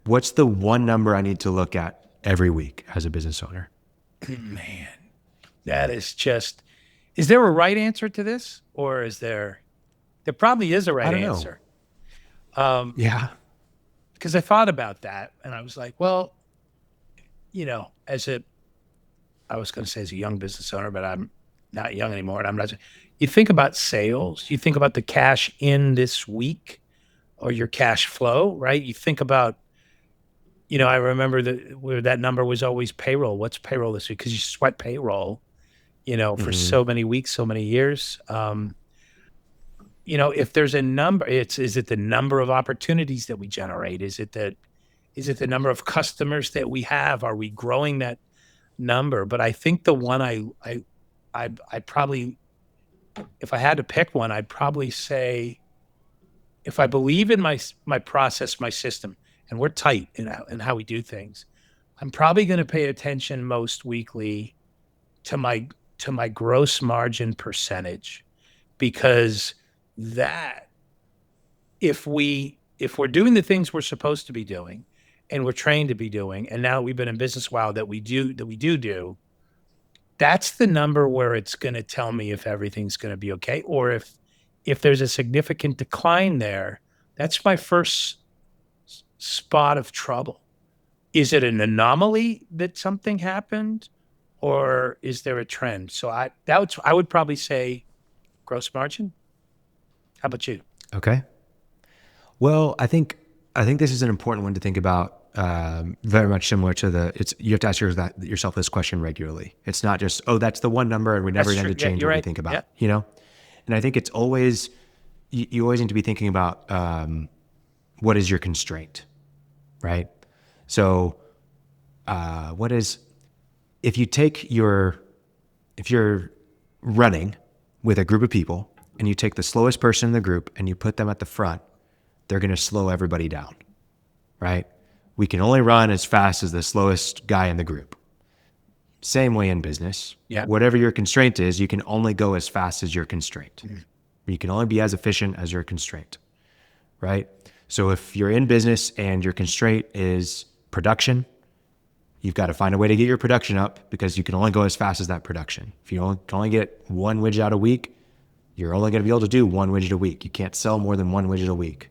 What's the one number I need to look at every week as a business owner? Man, that is there a right answer to this? Or there probably is a I right don't know. answer. Um, Yeah. because I thought about that and I was like, well, as I was going to say as a young business owner, but I'm not young anymore. And I'm not, you think about sales, you think about the cash in this week or your cash flow, right? You think about, I remember where that number was always payroll. What's payroll this week? Because you sweat payroll, for Hmm. so many weeks, so many years. If there's a number, is it the number of opportunities that we generate? Is it the number of customers that we have? Are we growing that number? But I think the one I probably, if I had to pick one, I'd probably say if I believe in my process, my system, and we're tight in how we do things, I'm probably going to pay attention most weekly to my gross margin percentage because that if we're doing the things we're supposed to be doing and we're trained to be doing, and now we've been in business a while that we do, that's the number where it's going to tell me if everything's going to be okay, or if there's a significant decline there. That's my first spot of trouble. Is it an anomaly that something happened, or is there a trend? So I would probably say gross margin. How about you? Okay. Well, I think this is an important one to think about. Very much similar to you have to ask yourself this question regularly. It's not just, oh, that's the one number and we never That's need true. to Yeah, change you're what we right. think Yeah. about. And I think it's always, you always need to be thinking about what is your constraint, right? So what is, if you take if you're running with a group of people and you take the slowest person in the group and you put them at the front, they're going to slow everybody down, right? We can only run as fast as the slowest guy in the group. Same way in business. Yeah. Whatever your constraint is, you can only go as fast as your constraint. Mhm. You can only be as efficient as your constraint, right? So if you're in business and your constraint is production, you've got to find a way to get your production up because you can only go as fast as that production. If you can only get one widget out a week, you're only going to be able to do one widget a week. You can't sell more than one widget a week.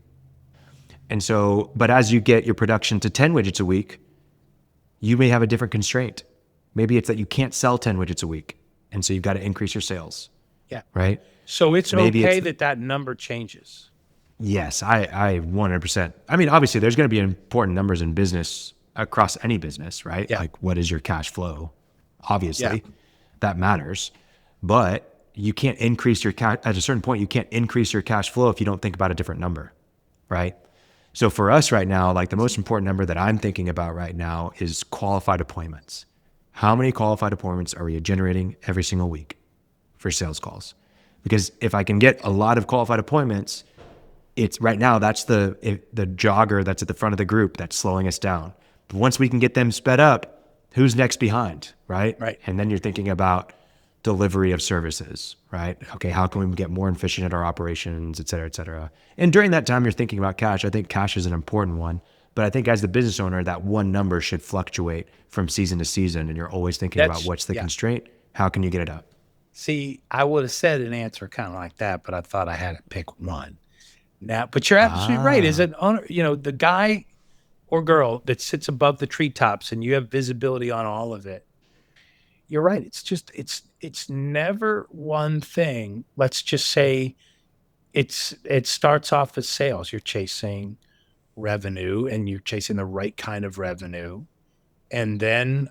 And so, but as you get your production to 10 widgets a week, you may have a different constraint. Maybe it's that you can't sell 10 widgets a week. And so you've got to increase your sales, Yeah. right? So it's Maybe okay it's, that number changes. yes, I 100%. I mean, obviously, there's going to be important numbers in business across any business, right? Yeah. Like, what is your cash flow? Yeah. Obviously, that matters. But you can't increase your cash at a certain point. You can't increase your cash flow if you don't think about a different number, right? So for us right now, like the most important number that I'm thinking about right now is qualified appointments. How many qualified appointments are we generating every single week for sales calls? Because if I can get a lot of qualified appointments, it's right now that's the jogger that's at the front of the group that's slowing us down. But once we can get them sped up, who's next behind, right? Right. And then you're thinking about delivery of services, right? Okay, how can we get more efficient at our operations, et cetera, et cetera. And during that time, you're thinking about cash. I think cash is an important one. But I think as the business owner, that one number should fluctuate from season to season. And you're always thinking about what's the Yeah. constraint? How can you get it up? See, I would have said an answer kind of like that, but I thought I had to pick one. Now, but you're absolutely right. As Ah, an owner, the guy or girl that sits above the treetops and you have visibility on all of it. You're right. It's never one thing. Let's just say it starts off as sales. You're chasing revenue and you're chasing the right kind of revenue. And then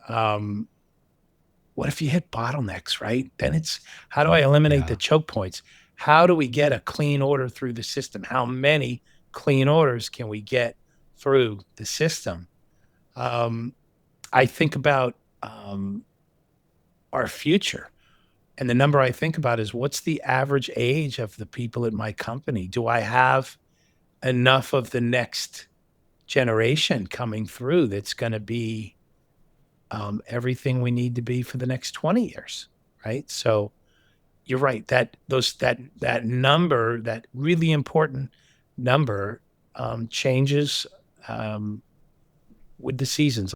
what if you hit bottlenecks, right? Then it's how do I eliminate the yeah. choke points? How do we get a clean order through the system? How many clean orders can we get through the system? Um, I think about our future. And the number I think about is what's the average age of the people at my company? Do I have enough of the next generation coming through that's going to be everything we need to be for the next 20 years? Right. So you're right. That number, that really important number, changes. Um, with the seasons.